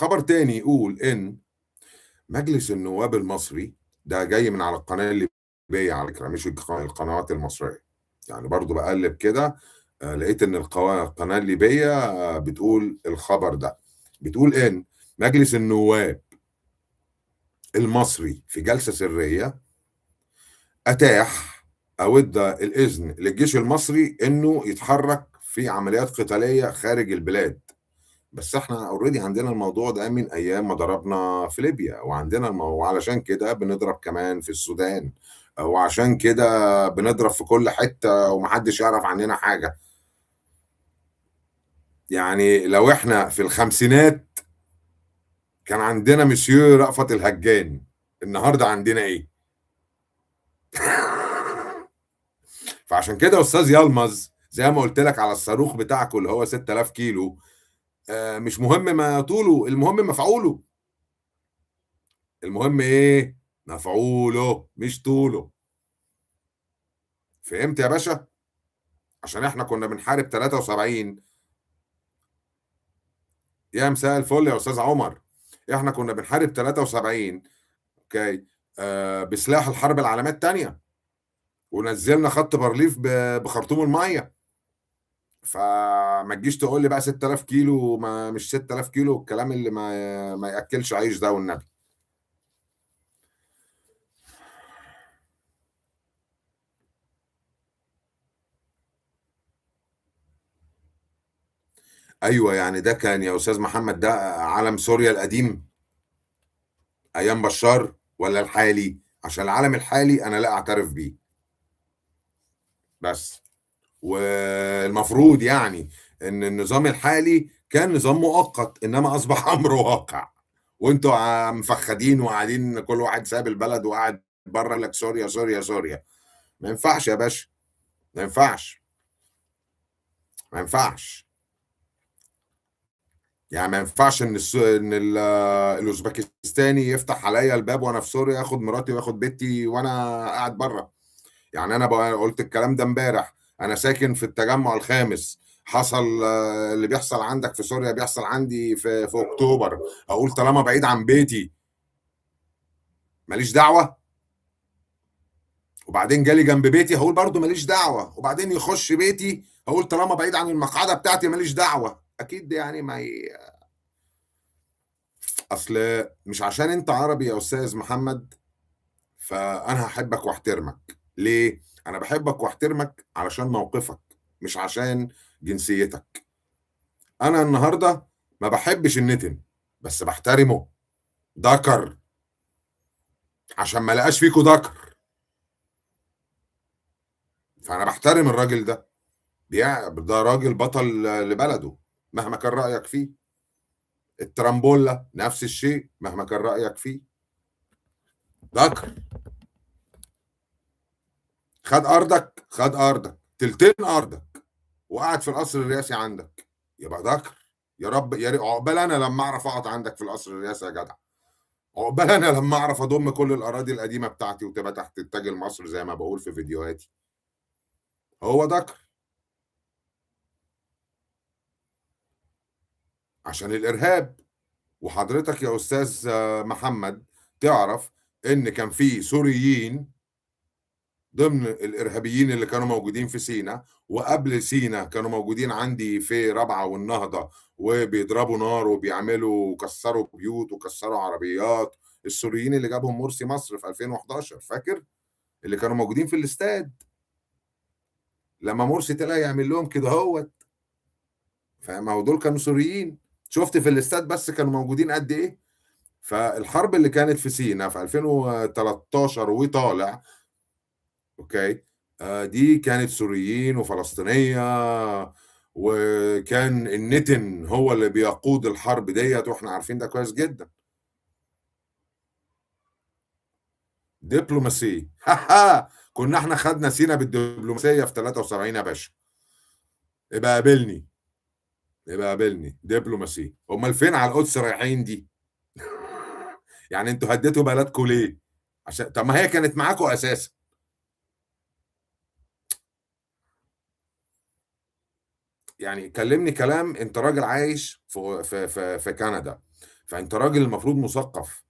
خبر تاني يقول ان مجلس النواب المصري، ده جاي من على القناه الليبيه على فكره، مش القنوات المصريه. يعني برضو بقلب كده، لقيت ان القناه الليبيه بتقول الخبر ده. بتقول ان مجلس النواب المصري في جلسه سريه اتاح او ادى الاذن للجيش المصري انه يتحرك في عمليات قتاليه خارج البلاد. بس احنا اوريدي عندنا الموضوع ده من ايام ما ضربنا في ليبيا، وعندنا وعلشان كده بنضرب كمان في السودان، وعشان كده بنضرب في كل حتة ومحدش يعرف عننا حاجة. يعني لو احنا في الخمسينات كان عندنا مسيو رأفت الهجان، النهارده عندنا ايه؟ فعشان كده يا استاذ يلمز، زي ما قلت لك على الصاروخ بتاعكم اللي هو 6000 كيلو، مش مهم ما طوله، المهم مفعوله. المهم ايه؟ مفعوله مش طوله. فهمت يا باشا؟ عشان احنا كنا بنحارب 73. يا مساء الفل يا استاذ عمر. احنا كنا بنحارب 73. اوكي. بسلاح الحرب العالميه الثانيه، ونزلنا خط بارليف بخرطوم الميه. فما تجيش تقول لي بقى 6000 كيلو، ما مش 6000 كيلو الكلام اللي ما ياكلش عيش ده والنبي. ايوه، يعني ده كان يا استاذ محمد ده علم سوريا القديم ايام بشار ولا الحالي؟ عشان العلم الحالي انا لا اعترف بيه. بس والمفروض يعني ان النظام الحالي كان نظام مؤقت، انما اصبح امر واقع. وانتوا مفخدين وقاعدين كل واحد ساب البلد وقاعد بره لك سوريا سوريا سوريا. ما ينفعش يا باشا، ما ينفعش، ما ينفعش. يعني ما ينفعش ان الاوزبكستاني يفتح عليا الباب وانا في سوريا، ياخد مراتي وياخد بنتي وانا قاعد بره. يعني انا بقى قلت الكلام ده امبارح. انا ساكن في التجمع الخامس، حصل اللي بيحصل عندك في سوريا بيحصل عندي في اكتوبر. اقول طالما بعيد عن بيتي ماليش دعوه؟ وبعدين جالي جنب بيتي هقول برضو ماليش دعوه؟ وبعدين يخش بيتي هقول طالما بعيد عن المقعده بتاعتي ماليش دعوه؟ اكيد يعني ما اصل مش عشان انت عربي يا استاذ محمد فانا هحبك واحترمك. ليه؟ انا بحبك واحترمك علشان موقفك، مش عشان جنسيتك. انا النهارده ما بحبش النتن، بس بحترمه. دكر، عشان ما لقاش فيكو دكر. فانا بحترم الراجل ده. ده راجل بطل لبلده مهما كان رايك فيه. الترامبولا نفس الشيء مهما كان رايك فيه. دكر. خد ارضك، خد ارضك تلتين ارضك، وقعد في القصر الرئاسي عندك، يبقى دكر. يا رب يا ريت عقبال انا لما اعرف اقعد عندك في القصر الرئاسي يا جدع. عقبال انا لما اعرف اضم كل الاراضي القديمه بتاعتي وتبقى تحت التاج المصري زي ما بقول في فيديوهاتي. هو دكر. عشان الارهاب. وحضرتك يا استاذ محمد تعرف ان كان في سوريين ضمن الارهابيين اللي كانوا موجودين في سينا، وقبل سينا كانوا موجودين عندي في رابعه والنهضه، وبيضربوا نار وبيعملوا كسروا بيوت وكسروا عربيات. السوريين اللي جابهم مرسي مصر في 2011، فاكر؟ اللي كانوا موجودين في الاستاد لما مرسي طلع يعمل لهم كده هوت. فما هو دول كانوا سوريين. شفت في الاستاد بس كانوا موجودين قد ايه. فالحرب اللي كانت في سينا في 2013 وطالع، اوكي، دي كانت سوريين وفلسطينية. وكان النتن هو اللي بيقود الحرب ديت، واحنا عارفين ده كويس جدا. دبلوماسية. كنا احنا خدنا سينا بالدبلوماسية في 73 يا باشا. يبقى قابلني، يبقى قابلني دبلوماسية. امال فين على القدس رايحين دي؟ يعني انتوا هديتوا بلدكم ليه؟ عشان طب ما هي كانت معاكم اساسا. يعني كلمني كلام، انت راجل عايش في كندا، فأنت راجل المفروض مثقف،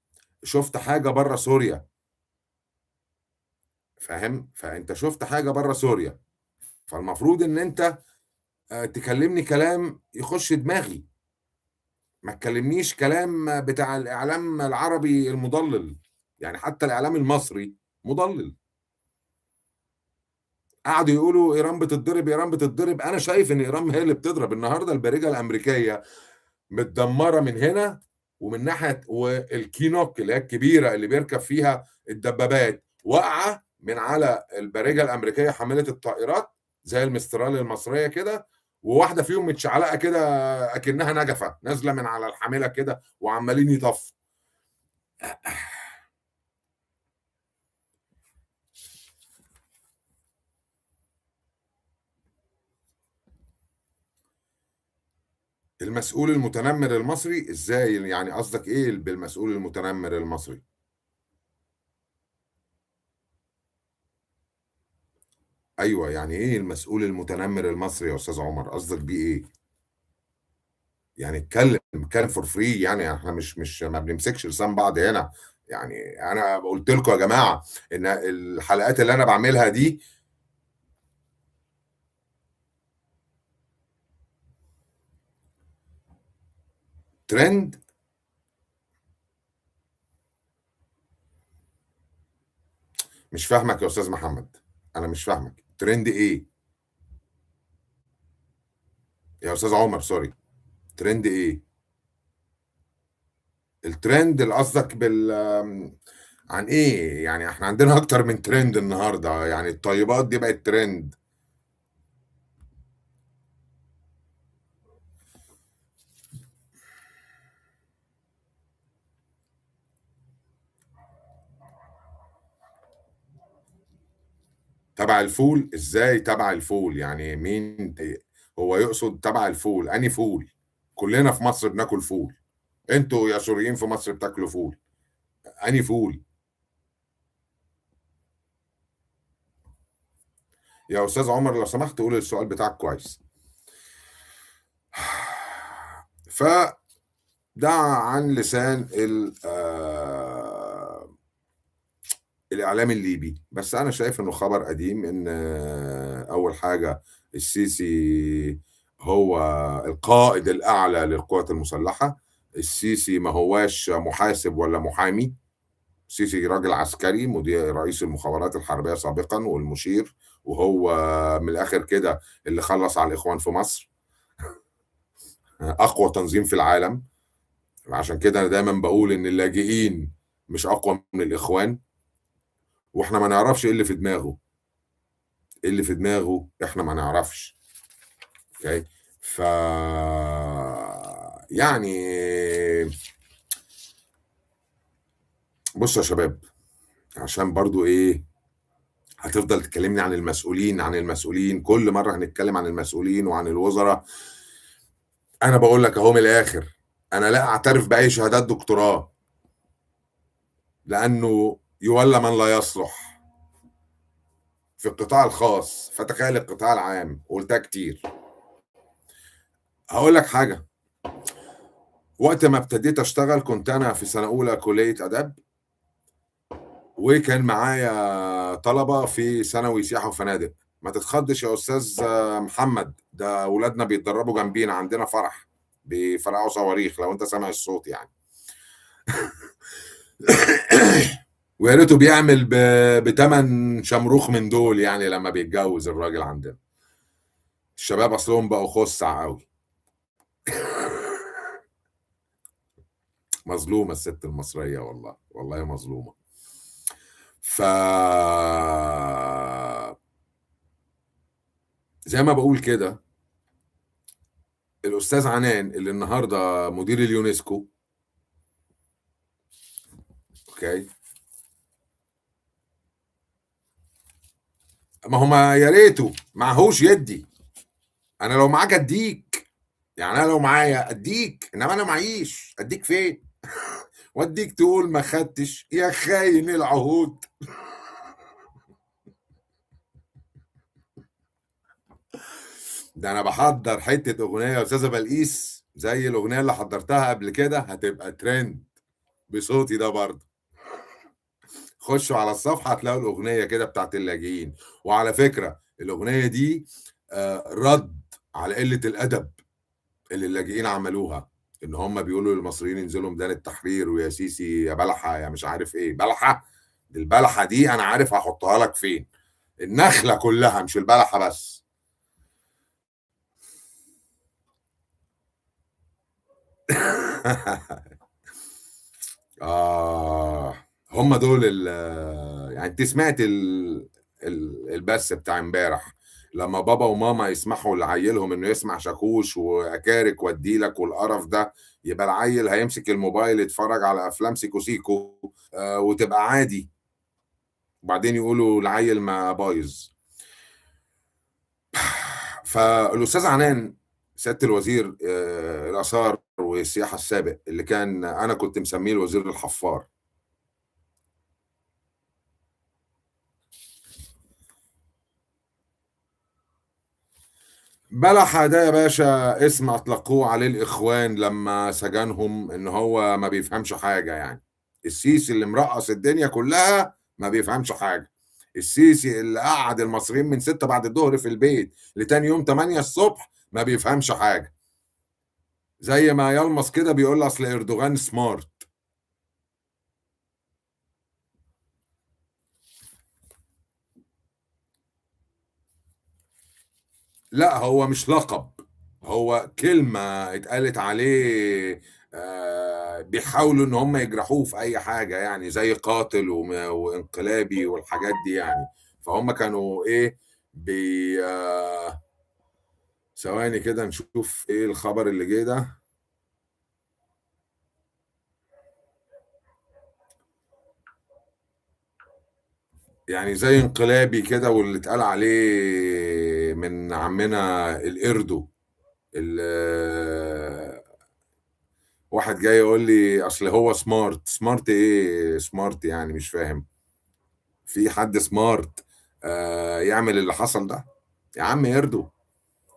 شُفت حاجة برّه سوريا، فاهم؟ فأنت شُفت حاجة برّه سوريا، فالمفروض إن أنت تكلمني كلام يخش دماغي، ما تكلمنيش كلام بتاع الإعلام العربي المُضلِّل، يعني حتى الإعلام المصري مُضلِّل. قعدوا يقولوا إيران بتتضرب، إيران بتتضرب، أنا شايف إن إيران هي اللي بتضرب، النهارده البارجة الأمريكية متدمّرة من هنا ومن ناحية، والكينوك اللي هي الكبيرة اللي بيركب فيها الدبابات واقعة من على البارجة الأمريكية حاملة الطائرات زي المسترال المصرية كده، وواحدة فيهم متشعلقة كده أكنها نجفة نازلة من على الحاملة كده وعمّالين يطفّوا. المسؤول المتنمر المصري إزاي؟ يعني قصدك إيه بالمسؤول المتنمر المصري؟ أيوه، يعني إيه المسؤول المتنمر المصري يا أستاذ عمر، قصدك بيه إيه؟ يعني اتكلم for free، يعني إحنا مش ما بنمسكش لسان بعض هنا، يعني أنا قُلت لكم يا جماعة إن الحلقات اللي أنا باعملها دي trend. مش فاهمك يا أستاذ محمد، أنا مش فاهمك، trend إيه؟ يا أستاذ عمر sorry، trend إيه؟ الtrend اللي قصدك عن إيه؟ يعني إحنا عندنا أكتر من trend النهارده، يعني الطيبات دي بقت trend. تبع الفول؟ إزاي تبع الفول؟ يعني مين هو يقصد تبع الفول، أنهي فول؟ كلنا في مصر بناكل فول، أنتم يا سوريين في مصر بتاكلوا فول، أنهي فول؟ يا أستاذ عمر لو سمحت قول السؤال بتاعك كويس. فده عن لسان الإعلام الليبي، بس أنا شايف إنه خبر قديم، إن أول حاجة السيسي هو القائد الأعلى للقوات المسلحة، السيسي ما هواش محاسب ولا محامي، السيسي راجل عسكري مدير رئيس المخابرات الحربية سابقا والمشير، وهو من الآخر كده اللي خلص على الإخوان في مصر، أقوى تنظيم في العالم. عشان كده أنا دايما بقول إن اللاجئين مش أقوى من الإخوان، وإحنا ما نعرفش إيه اللي في دماغه، إيه اللي في دماغه إحنا ما نعرفش. أوكي، ف يعني بصوا يا شباب، عشان برضو إيه هتفضل تكلمني عن المسؤولين عن المسؤولين، كل مرة هنتكلم عن المسؤولين وعن الوزراء. أنا بقول لك أهو من الآخر، أنا لا أعترف بأي شهادات دكتوراه، لأنه يولى من لا يصلح في القطاع الخاص، فتخيل القطاع العام، قلتها كتير. هقول لك حاجة، وقت ما ابتديت أشتغل كنت أنا في سنة أولى كلية آداب، وكان معايا طلبة في ثانوي سياحة وفنادق. ما تتخضش يا أستاذ محمد، ده ولادنا بيتدربوا جنبينا، عندنا فرح بيفرقعوا صواريخ لو أنت سامع الصوت يعني. ويا ريته بيعمل بتمن شمروخ من دول يعني لما بيتجوز الراجل عندنا. الشباب أصلهم بقوا خسع قوي. مظلومة الست المصرية، والله والله مظلومة. ف زي ما بقول كده، الأستاذ عنان اللي النهارده مدير اليونسكو، اوكي، ما هو ما يا ريته معهوش يدي، انا لو معاك اديك، يعني انا لو معايا اديك، انما انا معيش اديك فين؟ واديك تقول ما خدتش يا خاين العهود. ده انا بحضر حته اغنيه يا استاذه بلقيس، زي الاغنيه اللي حضرتها قبل كده هتبقى ترند بصوتي ده برضه. خشوا على الصفحه هتلاقوا الاغنيه كده بتاعت اللاجئين. وعلى فكره الاغنيه دي رد على قله الادب اللي اللاجئين عملوها، ان هم بيقولوا للمصريين انزلوا ميدان التحرير ويا سيسي يا بلحه يا مش عارف ايه بلحه. البلحه دي انا عارف هحطها لك فين، النخله كلها مش البلحه بس. آه، هم دول يعني انت سمعت البث بتاع امبارح لما بابا وماما يسمحوا لعيلهم انه يسمع شاكوش واكارك واديلك والقرف ده، يبقى العيل هيمسك الموبايل يتفرج على افلام سيكو سيكو وتبقى عادي، وبعدين يقولوا العيل ما بايظ. فالاستاذ عنان سياده الوزير الاثار والسياحه السابق اللي كان انا كنت مسميه الوزير الحفار، بلح ده يا باشا اسم اطلقوه عليه الاخوان لما سجنهم ان هو ما بيفهمش حاجه يعني. السيسي اللي مرقص الدنيا كلها ما بيفهمش حاجه. السيسي اللي قعد المصريين من 6 بعد الظهر في البيت لتاني يوم 8 الصبح ما بيفهمش حاجه. زي ما يلمس كده بيقول اصل اردوغان سمارت. لا هو مش لقب، هو كلمة اتقالت عليه. بيحاولوا ان هم يجرحوه في اي حاجة يعني زي قاتل وانقلابي والحاجات دي يعني. فهم كانوا ايه بي ثواني كده نشوف ايه الخبر اللي جه ده. يعني زي انقلابي كده واللي اتقال عليه من عمنا القردو. واحد جاي يقول لي اصل هو سمارت. سمارت ايه سمارت يعني مش فاهم. في حد سمارت يعمل اللي حصل ده؟ يا عم يردو.